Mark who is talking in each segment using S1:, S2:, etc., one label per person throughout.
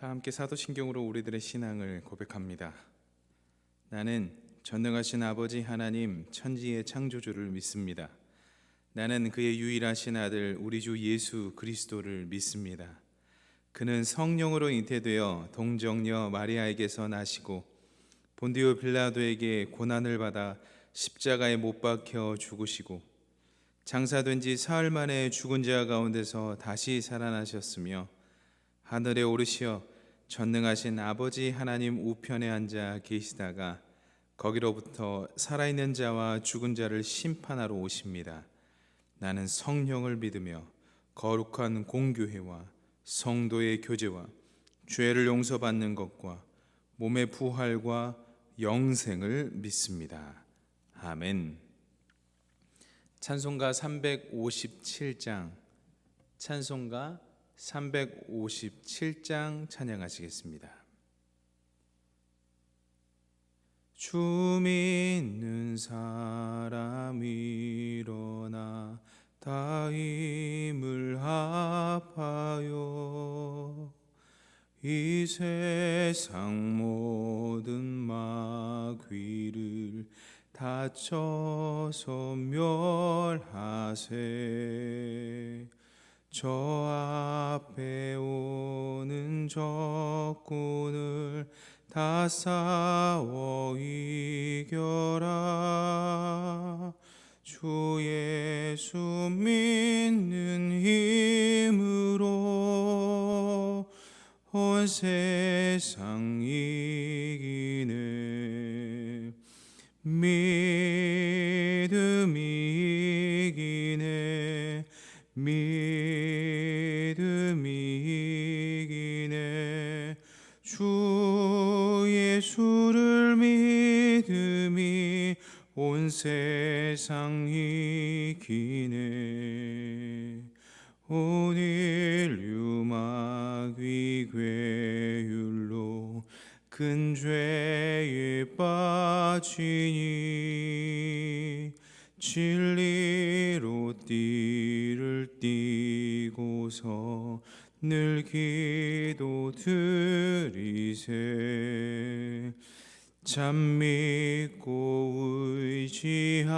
S1: 다 함께 사도신경으로 우리들의 신앙을 고백합니다. 나는 전능하신 아버지 하나님 천지의 창조주를 믿습니다. 나는 그의 유일하신 아들 우리 주 예수 그리스도를 믿습니다. 그는 성령으로 잉태되어 동정녀 마리아에게서 나시고 본디오 빌라도에게 고난을 받아 십자가에 못 박혀 죽으시고 장사된 지 사흘 만에 죽은 자 가운데서 다시 살아나셨으며 하늘에 오르시어 전능하신 아버지 하나님 우편에 앉아 계시다가 거기로부터 살아있는 자와 죽은 자를 심판하러 오십니다. 나는 성령을 믿으며 거룩한 공교회와 성도의 교제와 죄를 용서받는 것과 몸의 부활과 영생을 믿습니다. 아멘. 찬송가 357장 찬송가 357장 찬양하시겠습니다. 주 믿는 사람 일어나 다 힘을 합하여 이 세상 모든 마귀를 다쳐서 멸하세. 저 앞에 오는 적군을 다 싸워 이겨라. 주 예수 믿는 힘으로 온 세상 이기네. 믿음이 이기네. 믿음이 이기네. 주 예수를 믿음이 온 세상 이기네. 온 인류 마귀 괴율로 큰 죄에 빠지니 진리로 띠를 띠고서 늘 기도 드리세. 참 믿고 의지하면서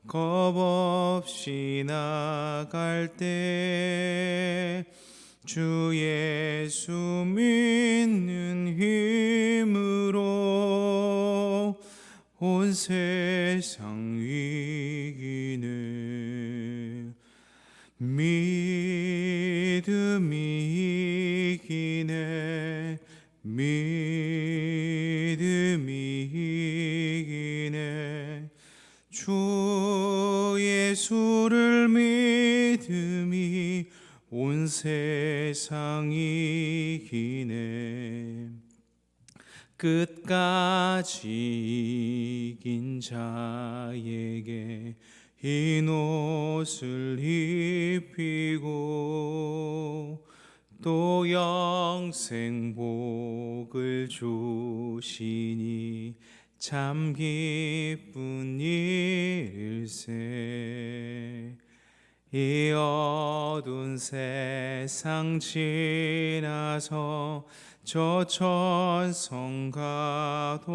S1: 겁없이 나갈 때 주 예수 믿는 힘으로 온 세상 이기네. 믿음이 이기네. 믿음이 이기네. 주 예수를 믿음이 온 세상 이기네. 끝까지 이긴 자에게 흰 옷을 입히고 또 영생복을 주시니 참 기쁜 일일세. 이 어두운 세상 지나서 저 천성 가도록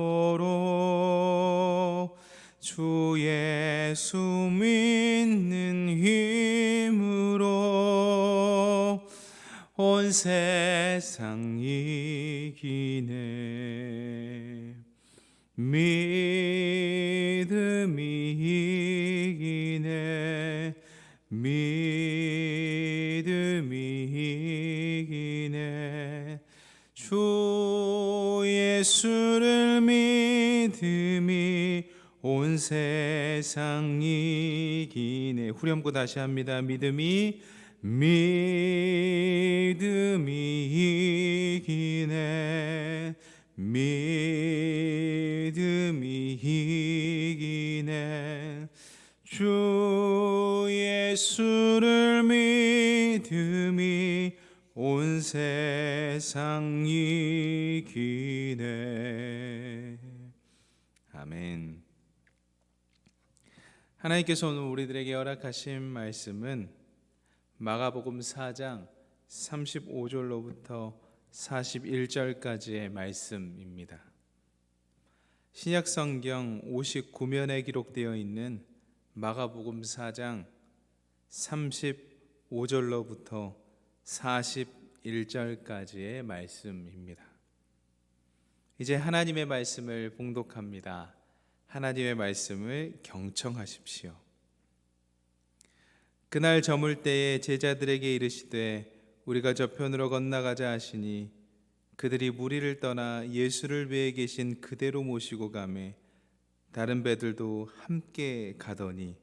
S1: 주 예수 믿는 힘으로 온 세상 이기네. 믿음이 이기네. 믿음이 이기네. 주 예수를 믿음이 온 세상 이기네. 후렴구 다시 합니다. 믿음이 이기네. 믿음이 이기네. 주 예수를 믿음이 온 세상 이기네. 아멘. 하나님께서 오늘 우리들에게 허락하신 말씀은 마가복음 4장 35절로부터 41절까지의 말씀입니다. 신약 성경 59면에 기록되어 있는 마가복음 4장 35절로부터 41절까지의 말씀입니다. 이제 하나님의 말씀을 봉독합니다. 하나님의 말씀을 경청하십시오. 그날 저물 때에 제자들에게 이르시되 우리가 저편으로 건너가자 하시니 그들이 무리를 떠나 예수를 배에 계신 그대로 모시고 가매 다른 배들도 함께 가더니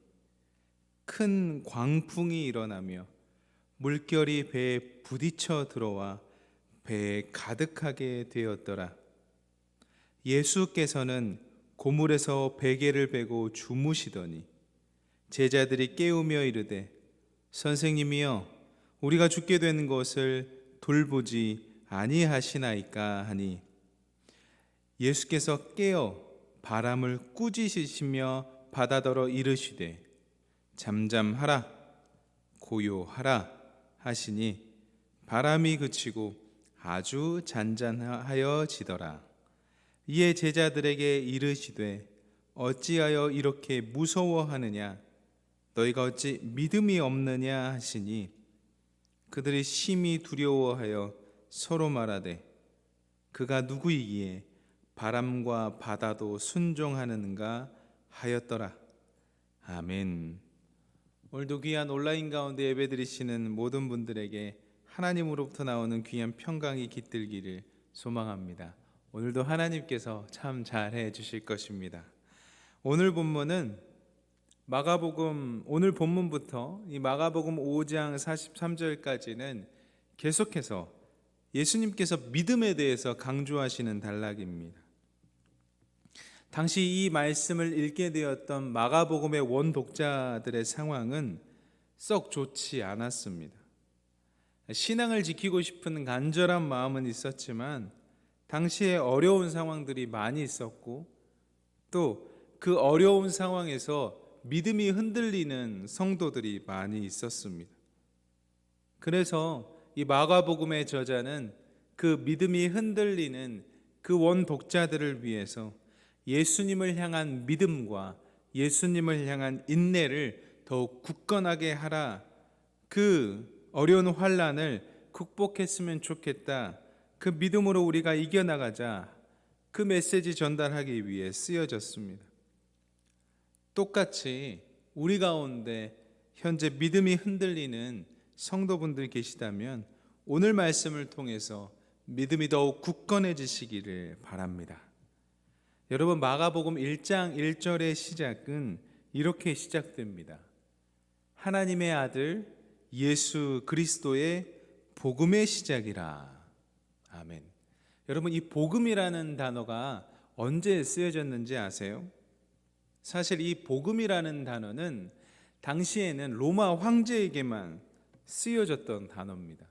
S1: 큰 광풍이 일어나며 물결이 배에 부딪혀 들어와 배에 가득하게 되었더라. 예수께서는 고물에서 베개를 베고 주무시더니 제자들이 깨우며 이르되 선생님이여 우리가 죽게 된 것을 돌보지 아니하시나이까 하니 예수께서 깨어 바람을 꾸짖으시며 바다더러 이르시되 잠잠하라 고요하라 하시니 바람이 그치고 아주 잔잔하여지더라. 이에 제자들에게 이르시되 어찌하여 이렇게 무서워하느냐 너희가 어찌 믿음이 없느냐 하시니 그들이 심히 두려워하여 서로 말하되 그가 누구이기에 바람과 바다도 순종하는가 하였더라. 아멘. 오늘도 귀한 온라인 가운데 예배드리시는 모든 분들에게 하나님으로부터 나오는 귀한 평강이 깃들기를 소망합니다. 오늘도 하나님께서 참 잘해 주실 것입니다. 오늘 본문은 마가복음, 오늘 본문부터 이 마가복음 5장 43절까지는 계속해서 예수님께서 믿음에 대해서 강조하시는 단락입니다. 당시 이 말씀을 읽게 되었던 마가복음의 원독자들의 상황은 썩 좋지 않았습니다. 신앙을 지키고 싶은 간절한 마음은 있었지만 당시에 어려운 상황들이 많이 있었고 또 그 어려운 상황에서 믿음이 흔들리는 성도들이 많이 있었습니다. 그래서 이 마가복음의 저자는 그 믿음이 흔들리는 그 원독자들을 위해서 예수님을 향한 믿음과 예수님을 향한 인내를 더욱 굳건하게 하라, 그 어려운 환난을 극복했으면 좋겠다, 그 믿음으로 우리가 이겨나가자, 그 메시지 전달하기 위해 쓰여졌습니다. 똑같이 우리 가운데 현재 믿음이 흔들리는 성도분들 계시다면 오늘 말씀을 통해서 믿음이 더욱 굳건해지시기를 바랍니다. 여러분, 마가복음 1장 1절의 시작은 이렇게 시작됩니다. 하나님의 아들 예수 그리스도의 복음의 시작이라. 아멘. 여러분, 이 복음이라는 단어가 언제 쓰여졌는지 아세요? 사실 이 복음이라는 단어는 당시에는 로마 황제에게만 쓰여졌던 단어입니다.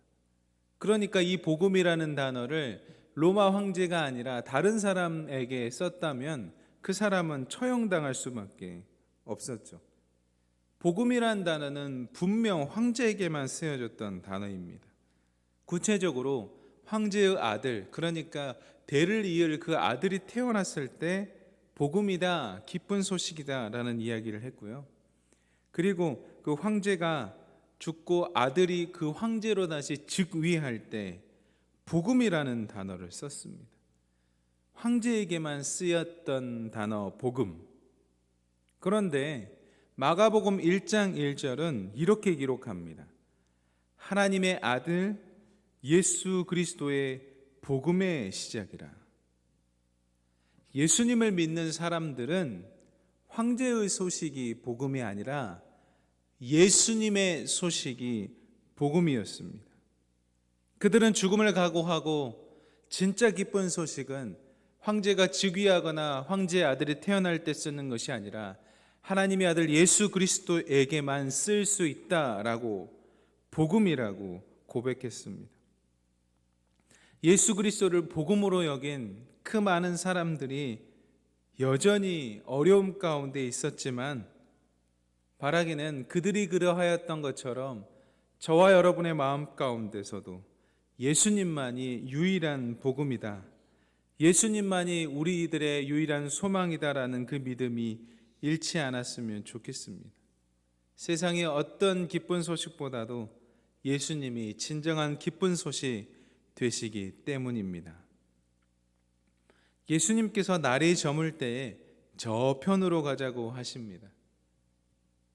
S1: 그러니까 이 복음이라는 단어를 로마 황제가 아니라 다른 사람에게 썼다면 그 사람은 처형당할 수밖에 없었죠. 복음이라는 단어는 분명 황제에게만 쓰여졌던 단어입니다. 구체적으로 황제의 아들, 그러니까 대를 이을 그 아들이 태어났을 때 복음이다, 기쁜 소식이다 라는 이야기를 했고요. 그리고 그 황제가 죽고 아들이 그 황제로 다시 즉위할 때 복음이라는 단어를 썼습니다. 황제에게만 쓰였던 단어 복음. 그런데 마가복음 1장 1절은 이렇게 기록합니다. 하나님의 아들 예수 그리스도의 복음의 시작이라. 예수님을 믿는 사람들은 황제의 소식이 복음이 아니라 예수님의 소식이 복음이었습니다. 그들은 죽음을 각오하고 진짜 기쁜 소식은 황제가 즉위하거나 황제의 아들이 태어날 때 쓰는 것이 아니라 하나님의 아들 예수 그리스도에게만 쓸 수 있다라고 복음이라고 고백했습니다. 예수 그리스도를 복음으로 여긴 그 많은 사람들이 여전히 어려움 가운데 있었지만 바라기는 그들이 그러하였던 것처럼 저와 여러분의 마음 가운데서도 예수님만이 유일한 복음이다, 예수님만이 우리들의 유일한 소망이다라는 그 믿음이 잃지 않았으면 좋겠습니다. 세상의 어떤 기쁜 소식보다도 예수님이 진정한 기쁜 소식 되시기 때문입니다. 예수님께서 날이 저물 때에 저편으로 가자고 하십니다.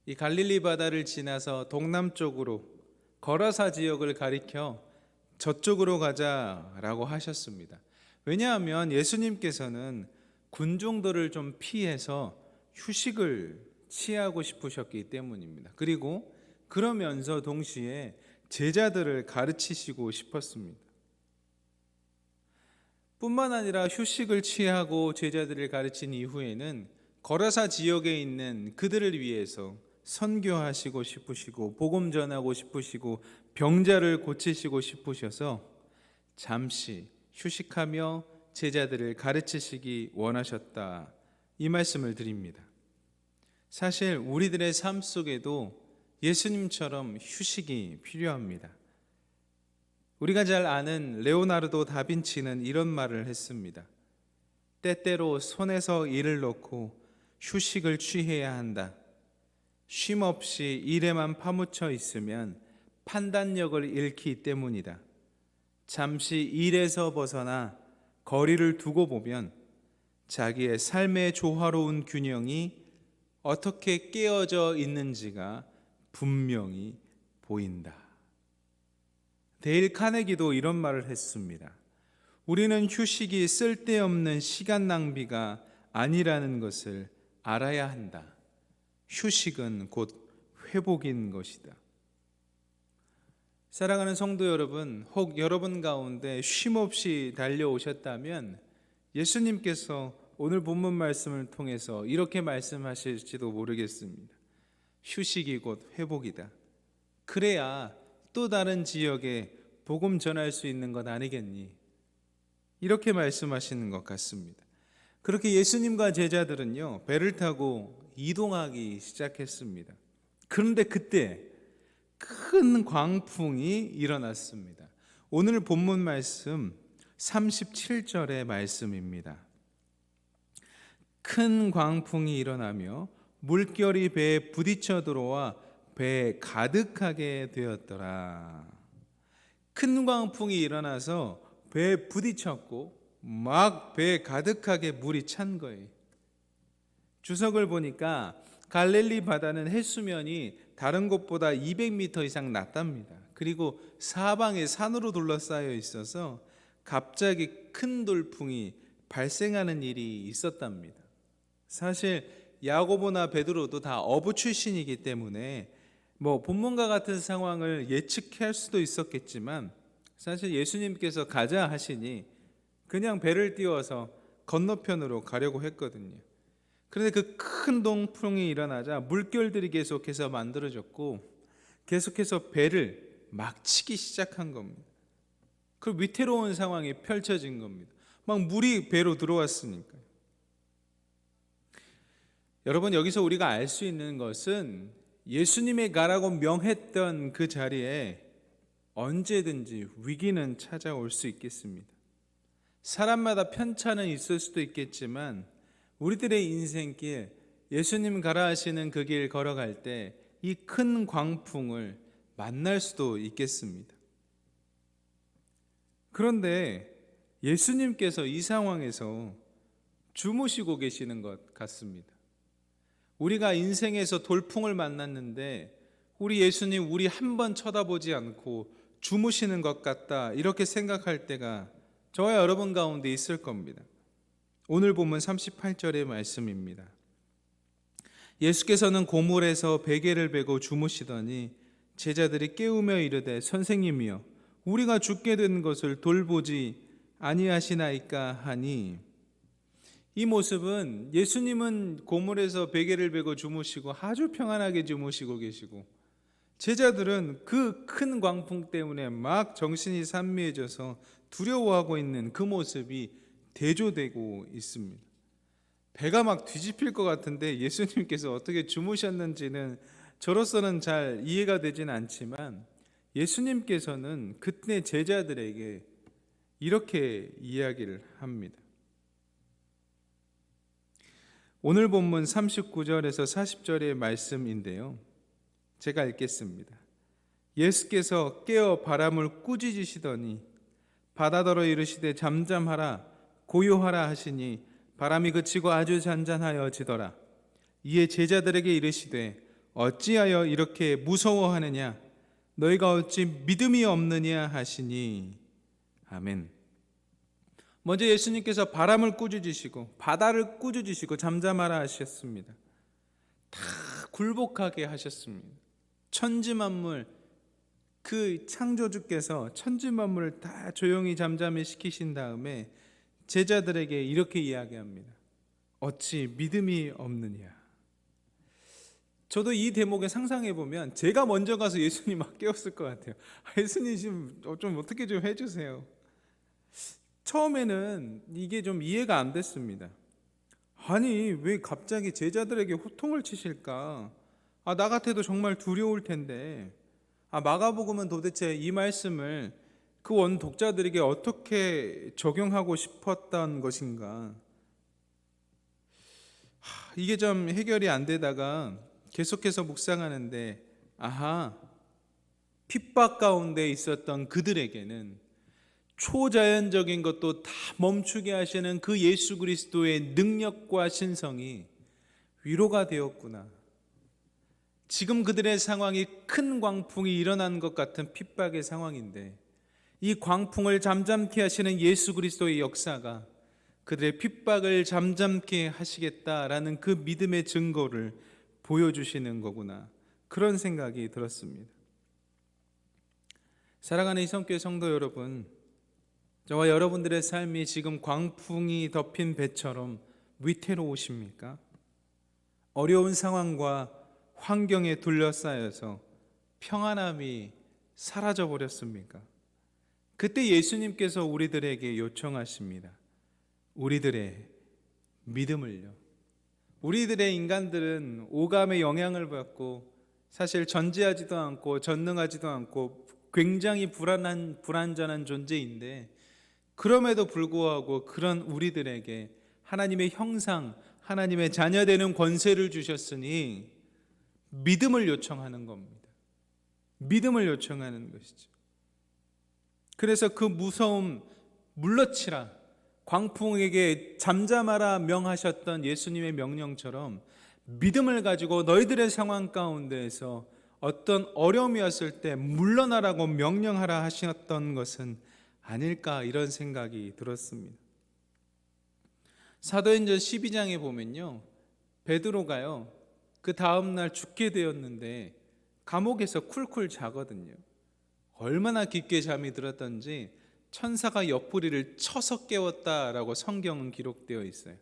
S1: 이 갈릴리 바다를 지나서 동남쪽으로 거라사 지역을 가리켜 저쪽으로 가자라고 하셨습니다. 왜냐하면 예수님께서는 군중들을 좀 피해서 휴식을 취하고 싶으셨기 때문입니다. 그리고 그러면서 동시에 제자들을 가르치시고 싶었습니다. 뿐만 아니라 휴식을 취하고 제자들을 가르친 이후에는 거라사 지역에 있는 그들을 위해서 선교하시고 싶으시고 복음 전하고 싶으시고 병자를 고치시고 싶으셔서 잠시 휴식하며 제자들을 가르치시기 원하셨다, 이 말씀을 드립니다. 사실 우리들의 삶 속에도 예수님처럼 휴식이 필요합니다. 우리가 잘 아는 레오나르도 다빈치는 이런 말을 했습니다. 때때로 손에서 일을 놓고 휴식을 취해야 한다. 쉼 없이 일에만 파묻혀 있으면 판단력을 잃기 때문이다. 잠시 일에서 벗어나 거리를 두고 보면 자기의 삶의 조화로운 균형이 어떻게 깨어져 있는지가 분명히 보인다. 데일 카네기도 이런 말을 했습니다. 우리는 휴식이 쓸데없는 시간 낭비가 아니라는 것을 알아야 한다. 휴식은 곧 회복인 것이다. 사랑하는 성도 여러분, 혹 여러분 가운데 쉼없이 달려오셨다면 예수님께서 오늘 본문 말씀을 통해서 이렇게 말씀하실지도 모르겠습니다. 휴식이 곧 회복이다. 그래야 또 다른 지역에 복음 전할 수 있는 것 아니겠니? 이렇게 말씀하시는 것 같습니다. 그렇게 예수님과 제자들은요, 배를 타고 이동하기 시작했습니다. 그런데 그때 큰 광풍이 일어났습니다. 오늘 본문 말씀 37절의 말씀입니다. 큰 광풍이 일어나며 물결이 배에 부딪혀 들어와 배에 가득하게 되었더라. 큰 광풍이 일어나서 배에 부딪혔고 막 배에 가득하게 물이 찬 거예요. 주석을 보니까 갈릴리 바다는 해수면이 다른 곳보다 200m 이상 낮답니다. 그리고 사방에 산으로 둘러싸여 있어서 갑자기 큰 돌풍이 발생하는 일이 있었답니다. 사실 야고보나 베드로도 다 어부 출신이기 때문에 본문과 같은 상황을 예측할 수도 있었겠지만 사실 예수님께서 가자 하시니 그냥 배를 띄워서 건너편으로 가려고 했거든요. 그런데 그 큰 동풍이 일어나자 물결들이 계속해서 만들어졌고 계속해서 배를 막 치기 시작한 겁니다. 그 위태로운 상황이 펼쳐진 겁니다. 막 물이 배로 들어왔으니까요. 여러분, 여기서 우리가 알 수 있는 것은 예수님의 가라고 명했던 그 자리에 언제든지 위기는 찾아올 수 있겠습니다. 사람마다 편차는 있을 수도 있겠지만 우리들의 인생길, 예수님 가라 하시는 그 길 걸어갈 때 이 큰 광풍을 만날 수도 있겠습니다. 그런데 예수님께서 이 상황에서 주무시고 계시는 것 같습니다. 우리가 인생에서 돌풍을 만났는데 우리 예수님 우리 한 번 쳐다보지 않고 주무시는 것 같다, 이렇게 생각할 때가 저와 여러분 가운데 있을 겁니다. 오늘 본문 38절의 말씀입니다. 예수께서는 고물에서 베개를 베고 주무시더니 제자들이 깨우며 이르되 선생님이여 우리가 죽게 된 것을 돌보지 아니하시나이까 하니, 이 모습은 예수님은 고물에서 베개를 베고 주무시고 아주 평안하게 주무시고 계시고 제자들은 그 큰 광풍 때문에 막 정신이 산미해져서 두려워하고 있는 그 모습이 대조되고 있습니다. 배가 막 뒤집힐 것 같은데 예수님께서 어떻게 주무셨는지는 저로서는 잘 이해가 되진 않지만 예수님께서는 그때 제자들에게 이렇게 이야기를 합니다. 오늘 본문 39절에서 40절의 말씀인데요, 제가 읽겠습니다. 예수께서 깨어 바람을 꾸짖으시더니 바다더러 이르시되 잠잠하라 고요하라 하시니 바람이 그치고 아주 잔잔하여지더라. 이에 제자들에게 이르시되 어찌하여 이렇게 무서워하느냐 너희가 어찌 믿음이 없느냐 하시니. 아멘. 먼저 예수님께서 바람을 꾸짖으시고 바다를 꾸짖으시고 잠잠하라 하셨습니다. 다 굴복하게 하셨습니다. 천지만물, 그 창조주께서 천지만물을 다 조용히 잠잠히 시키신 다음에 제자들에게 이렇게 이야기합니다. 어찌 믿음이 없느냐. 저도 이 대목에 상상해 보면 제가 먼저 가서 예수님 막 깨웠을 것 같아요. 예수님 좀 어떻게 좀 해주세요. 처음에는 이게 좀 이해가 안 됐습니다. 아니 왜 갑자기 제자들에게 호통을 치실까? 나 같아도 정말 두려울 텐데. 마가복음은 도대체 이 말씀을 그 원 독자들에게 어떻게 적용하고 싶었던 것인가? 이게 좀 해결이 안 되다가 계속해서 묵상하는데 핍박 가운데 있었던 그들에게는 초자연적인 것도 다 멈추게 하시는 그 예수 그리스도의 능력과 신성이 위로가 되었구나. 지금 그들의 상황이 큰 광풍이 일어난 것 같은 핍박의 상황인데 이 광풍을 잠잠케 하시는 예수 그리스도의 역사가 그들의 핍박을 잠잠케 하시겠다라는 그 믿음의 증거를 보여주시는 거구나, 그런 생각이 들었습니다. 사랑하는 이성교회 성도 여러분, 저와 여러분들의 삶이 지금 광풍이 덮인 배처럼 위태로우십니까? 어려운 상황과 환경에 둘러싸여서 평안함이 사라져 버렸습니까? 그때 예수님께서 우리들에게 요청하십니다. 우리들의 믿음을요. 우리들의 인간들은 오감의 영향을 받고 사실 전지하지도 않고 전능하지도 않고 굉장히 불완전한 존재인데, 그럼에도 불구하고 그런 우리들에게 하나님의 형상, 하나님의 자녀되는 권세를 주셨으니 믿음을 요청하는 겁니다. 믿음을 요청하는 것이죠. 그래서 그 무서움 물러치라, 광풍에게 잠잠하라 명하셨던 예수님의 명령처럼 믿음을 가지고 너희들의 상황 가운데에서 어떤 어려움이었을 때 물러나라고 명령하라 하셨던 것은 아닐까, 이런 생각이 들었습니다. 사도행전 12장에 보면요, 베드로가요 그 다음날 죽게 되었는데 감옥에서 쿨쿨 자거든요. 얼마나 깊게 잠이 들었던지 천사가 옆구리를 쳐서 깨웠다라고 성경은 기록되어 있어요.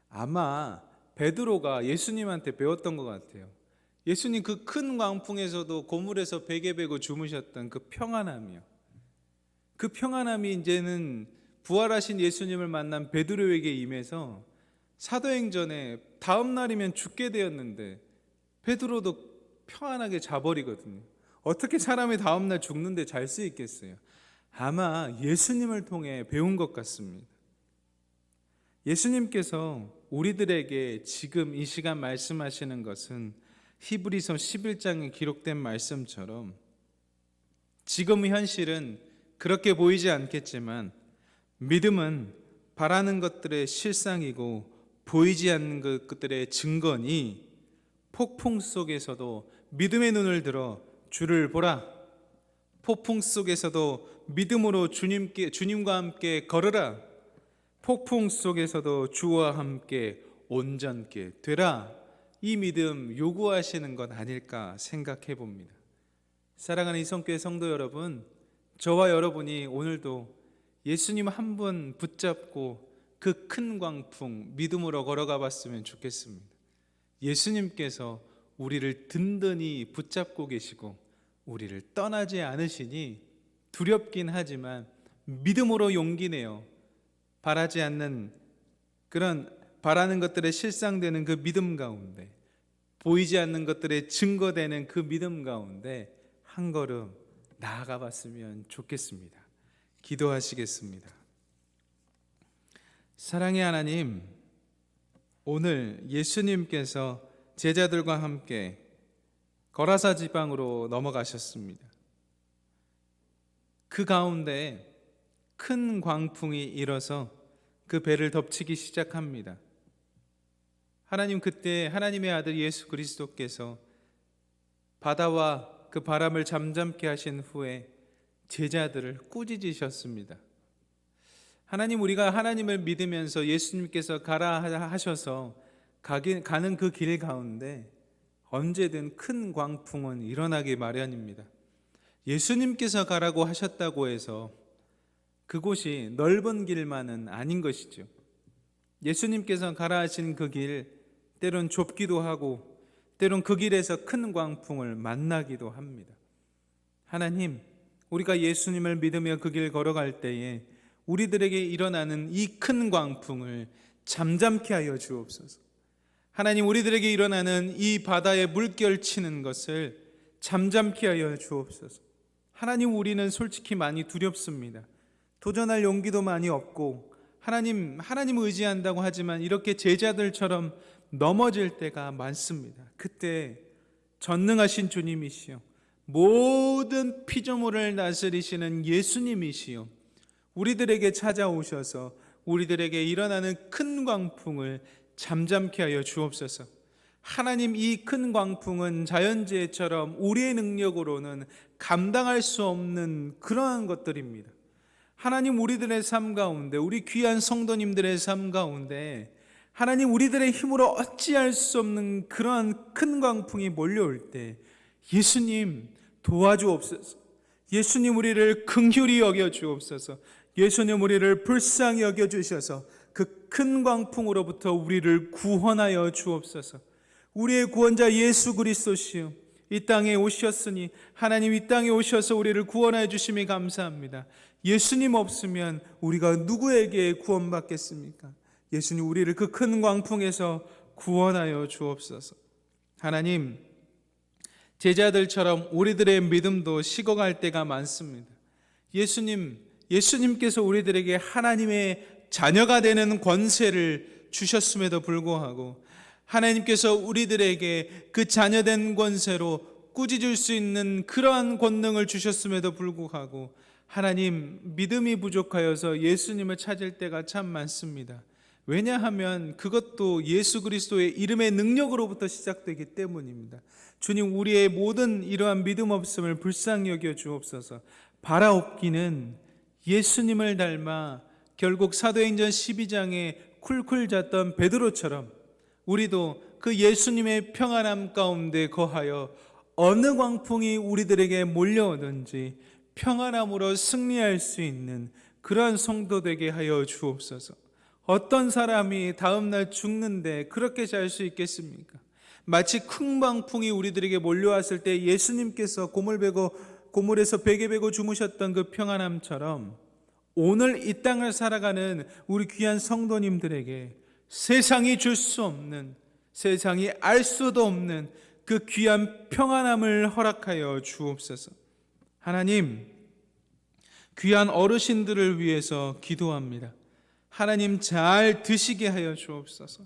S1: 아마 베드로가 예수님한테 배웠던 것 같아요. 예수님 그 큰 광풍에서도 고물에서 베개 베고 주무셨던 그 평안함이요, 그 평안함이 이제는 부활하신 예수님을 만난 베드로에게 임해서 사도행전에 다음 날이면 죽게 되었는데 베드로도 평안하게 자버리거든요. 어떻게 사람이 다음 날 죽는데 잘 수 있겠어요? 아마 예수님을 통해 배운 것 같습니다. 예수님께서 우리들에게 지금 이 시간 말씀하시는 것은 히브리서 11장에 기록된 말씀처럼 지금 현실은 그렇게 보이지 않겠지만 믿음은 바라는 것들의 실상이고 보이지 않는 것들의 증거니 폭풍 속에서도 믿음의 눈을 들어 주를 보라. 폭풍 속에서도 믿음으로 주님과 함께 걸으라. 폭풍 속에서도 주와 함께 온전케 되라. 이 믿음 요구하시는 것 아닐까 생각해 봅니다. 사랑하는 이성교회 성도 여러분, 저와 여러분이 오늘도 예수님 한 분 붙잡고 그 큰 광풍 믿음으로 걸어가 봤으면 좋겠습니다. 예수님께서 우리를 든든히 붙잡고 계시고 우리를 떠나지 않으시니 두렵긴 하지만 믿음으로 용기 내어 바라지 않는 그런 바라는 것들의 실상되는 그 믿음 가운데, 보이지 않는 것들의 증거되는 그 믿음 가운데 한 걸음 나아가 봤으면 좋겠습니다. 기도하시겠습니다. 사랑의 하나님, 오늘 예수님께서 제자들과 함께 거라사 지방으로 넘어가셨습니다. 그 가운데 큰 광풍이 일어서 그 배를 덮치기 시작합니다. 하나님, 그때 하나님의 아들 예수 그리스도께서 바다와 그 바람을 잠잠케 하신 후에 제자들을 꾸짖으셨습니다. 하나님, 우리가 하나님을 믿으면서 예수님께서 가라 하셔서 가는 그 길 가운데 언제든 큰 광풍은 일어나기 마련입니다. 예수님께서 가라고 하셨다고 해서 그곳이 넓은 길만은 아닌 것이죠. 예수님께서 가라 하신 그 길, 때론 좁기도 하고 때론 그 길에서 큰 광풍을 만나기도 합니다. 하나님, 우리가 예수님을 믿으며 그 길 걸어갈 때에 우리들에게 일어나는 이 큰 광풍을 잠잠케 하여 주옵소서. 하나님, 우리들에게 일어나는 이 바다에 물결 치는 것을 잠잠케 하여 주옵소서. 하나님, 우리는 솔직히 많이 두렵습니다. 도전할 용기도 많이 없고 하나님 의지한다고 하지만 이렇게 제자들처럼 넘어질 때가 많습니다. 그때 전능하신 주님이시여, 모든 피조물을 다스리시는 예수님이시여, 우리들에게 찾아오셔서 우리들에게 일어나는 큰 광풍을 잠잠케 하여 주옵소서. 하나님, 이 큰 광풍은 자연재해처럼 우리의 능력으로는 감당할 수 없는 그러한 것들입니다. 하나님, 우리들의 삶 가운데, 우리 귀한 성도님들의 삶 가운데 하나님, 우리들의 힘으로 어찌할 수 없는 그러한 큰 광풍이 몰려올 때 예수님 도와주옵소서. 예수님, 우리를 긍휼히 여겨주옵소서. 예수님, 우리를 불쌍히 여겨주셔서 그 큰 광풍으로부터 우리를 구원하여 주옵소서. 우리의 구원자 예수 그리스도시여, 이 땅에 오셨으니 하나님, 이 땅에 오셔서 우리를 구원하여 주심이 감사합니다. 예수님 없으면 우리가 누구에게 구원받겠습니까? 예수님, 우리를 그 큰 광풍에서 구원하여 주옵소서. 하나님, 제자들처럼 우리들의 믿음도 식어갈 때가 많습니다. 예수님께서 우리들에게 하나님의 자녀가 되는 권세를 주셨음에도 불구하고 하나님께서 우리들에게 그 자녀된 권세로 꾸짖을 수 있는 그러한 권능을 주셨음에도 불구하고 하나님, 믿음이 부족하여서 예수님을 찾을 때가 참 많습니다. 왜냐하면 그것도 예수 그리스도의 이름의 능력으로부터 시작되기 때문입니다. 주님, 우리의 모든 이러한 믿음 없음을 불쌍히 여겨 주옵소서. 바라옵기는 예수님을 닮아 결국 사도행전 12장에 쿨쿨 잤던 베드로처럼 우리도 그 예수님의 평안함 가운데 거하여 어느 광풍이 우리들에게 몰려오든지 평안함으로 승리할 수 있는 그러한 성도 되게 하여 주옵소서. 어떤 사람이 다음날 죽는데 그렇게 잘 수 있겠습니까? 마치 큰 광풍이 우리들에게 몰려왔을 때 예수님께서 고물에서 베개 베고 주무셨던 그 평안함처럼 오늘 이 땅을 살아가는 우리 귀한 성도님들에게 세상이 줄 수 없는, 세상이 알 수도 없는 그 귀한 평안함을 허락하여 주옵소서. 하나님, 귀한 어르신들을 위해서 기도합니다. 하나님, 잘 드시게 하여 주옵소서.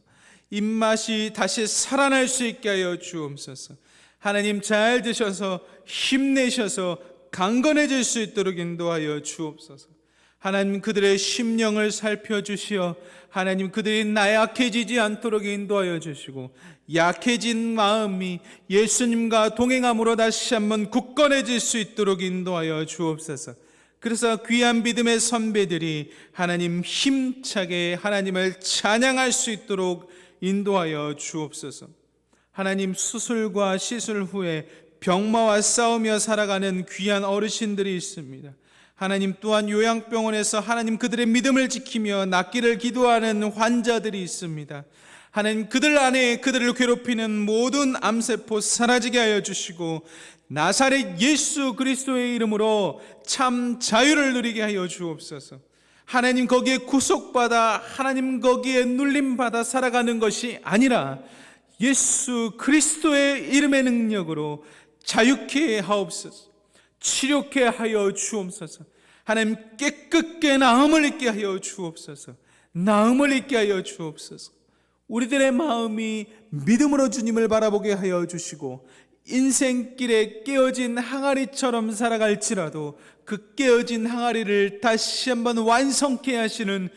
S1: 입맛이 다시 살아날 수 있게 하여 주옵소서. 하나님, 잘 드셔서 힘내셔서 강건해질 수 있도록 인도하여 주옵소서. 하나님, 그들의 심령을 살펴주시어 하나님, 그들이 나약해지지 않도록 인도하여 주시고 약해진 마음이 예수님과 동행함으로 다시 한번 굳건해질 수 있도록 인도하여 주옵소서. 그래서 귀한 믿음의 선배들이 하나님, 힘차게 하나님을 찬양할 수 있도록 인도하여 주옵소서. 하나님, 수술과 시술 후에 병마와 싸우며 살아가는 귀한 어르신들이 있습니다. 하나님, 또한 요양병원에서 하나님, 그들의 믿음을 지키며 낫기를 기도하는 환자들이 있습니다. 하나님, 그들 안에 그들을 괴롭히는 모든 암세포 사라지게 하여 주시고 나사렛 예수 그리스도의 이름으로 참 자유를 누리게 하여 주옵소서. 하나님, 거기에 구속받아 하나님 거기에 눌림받아 살아가는 것이 아니라 예수 그리스도의 이름의 능력으로 자유케 하옵소서. 치료케 하여 주옵소서. 하나님, 깨끗게 나음을 입게 하여 주옵소서. 나음을 입게 하여 주옵소서. 우리들의 마음이 믿음으로 주님을 바라보게 하여 주시고, 인생길에 깨어진 항아리처럼 살아갈지라도 그 깨어진 항아리를 다시 한번 완성케 하시는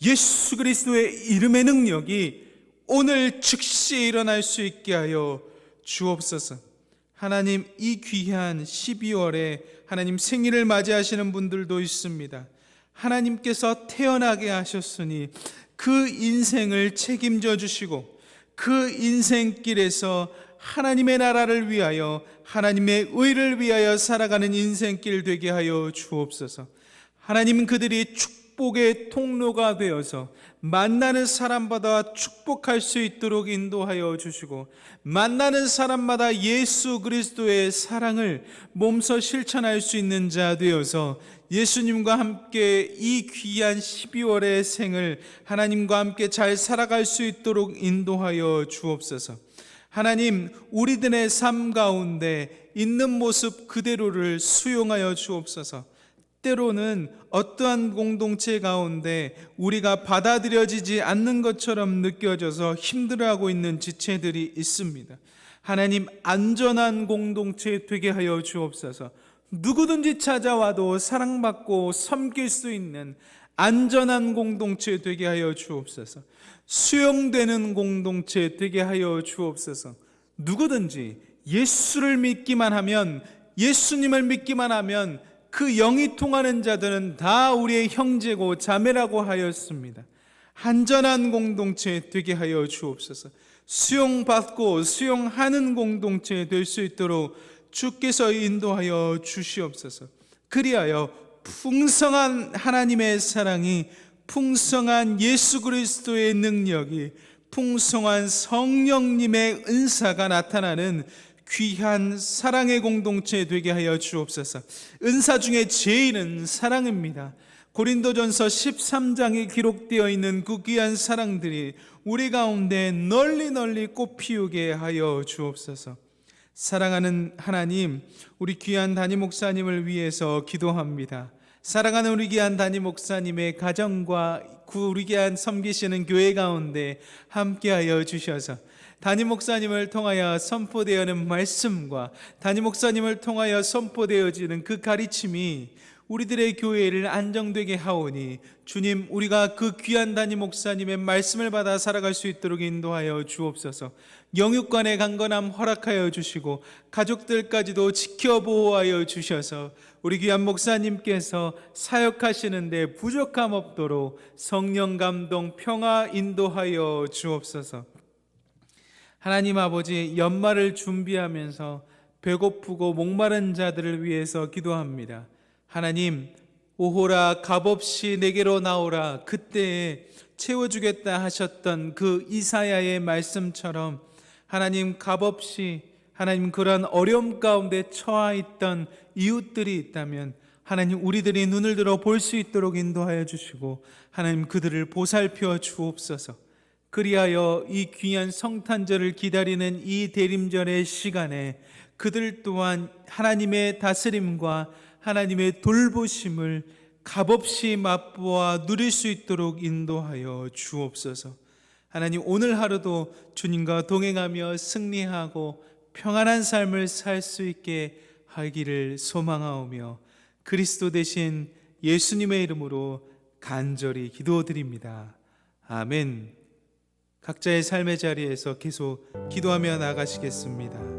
S1: 예수 그리스도의 이름의 능력이 오늘 즉시 일어날 수 있게 하여 주옵소서. 하나님, 이 귀한 12월에 하나님 생일을 맞이하시는 분들도 있습니다. 하나님께서 태어나게 하셨으니 그 인생을 책임져 주시고 그 인생길에서 하나님의 나라를 위하여, 하나님의 의를 위하여 살아가는 인생길 되게 하여 주옵소서. 하나님은 그들이 축복의 통로가 되어서 만나는 사람마다 축복할 수 있도록 인도하여 주시고, 만나는 사람마다 예수 그리스도의 사랑을 몸소 실천할 수 있는 자 되어서 예수님과 함께 이 귀한 12월의 생을 하나님과 함께 잘 살아갈 수 있도록 인도하여 주옵소서. 하나님, 우리들의 삶 가운데 있는 모습 그대로를 수용하여 주옵소서. 때로는 어떠한 공동체 가운데 우리가 받아들여지지 않는 것처럼 느껴져서 힘들어하고 있는 지체들이 있습니다. 하나님, 안전한 공동체 되게 하여 주옵소서. 누구든지 찾아와도 사랑받고 섬길 수 있는 안전한 공동체 되게 하여 주옵소서. 수용되는 공동체 되게 하여 주옵소서. 누구든지 예수를 믿기만 하면, 예수님을 믿기만 하면 그 영이 통하는 자들은 다 우리의 형제고 자매라고 하였습니다. 안전한 공동체 되게 하여 주옵소서. 수용받고 수용하는 공동체 될 수 있도록 주께서 인도하여 주시옵소서. 그리하여 풍성한 하나님의 사랑이, 풍성한 예수 그리스도의 능력이, 풍성한 성령님의 은사가 나타나는 귀한 사랑의 공동체 되게 하여 주옵소서. 은사 중에 제일은 사랑입니다. 고린도전서 13장에 기록되어 있는 그 귀한 사랑들이 우리 가운데 널리 꽃피우게 하여 주옵소서. 사랑하는 하나님, 우리 귀한 담임 목사님을 위해서 기도합니다. 사랑하는 우리 귀한 담임 목사님의 가정과 우리 귀한 섬기시는 교회 가운데 함께하여 주셔서 담임 목사님을 통하여 선포되어지는 말씀과 담임 목사님을 통하여 선포되어지는 그 가르침이 우리들의 교회를 안정되게 하오니, 주님, 우리가 그 귀한 담임 목사님의 말씀을 받아 살아갈 수 있도록 인도하여 주옵소서. 영육간의 강건함 허락하여 주시고 가족들까지도 지켜보호하여 주셔서 우리 귀한 목사님께서 사역하시는데 부족함 없도록 성령 감동 평화 인도하여 주옵소서. 하나님 아버지, 연말을 준비하면서 배고프고 목마른 자들을 위해서 기도합니다. 하나님, 오호라 값없이 내게로 나오라, 그때에 채워주겠다 하셨던 그 이사야의 말씀처럼 하나님, 값없이 하나님 그런 어려움 가운데 처해 있던 이웃들이 있다면 하나님, 우리들이 눈을 들어 볼 수 있도록 인도하여 주시고 하나님, 그들을 보살펴 주옵소서. 그리하여 이 귀한 성탄절을 기다리는 이 대림절의 시간에 그들 또한 하나님의 다스림과 하나님의 돌보심을 값없이 맛보아 누릴 수 있도록 인도하여 주옵소서. 하나님, 오늘 하루도 주님과 동행하며 승리하고 평안한 삶을 살 수 있게 하기를 소망하오며 그리스도 대신 예수님의 이름으로 간절히 기도드립니다. 아멘. 각자의 삶의 자리에서 계속 기도하며 나가시겠습니다.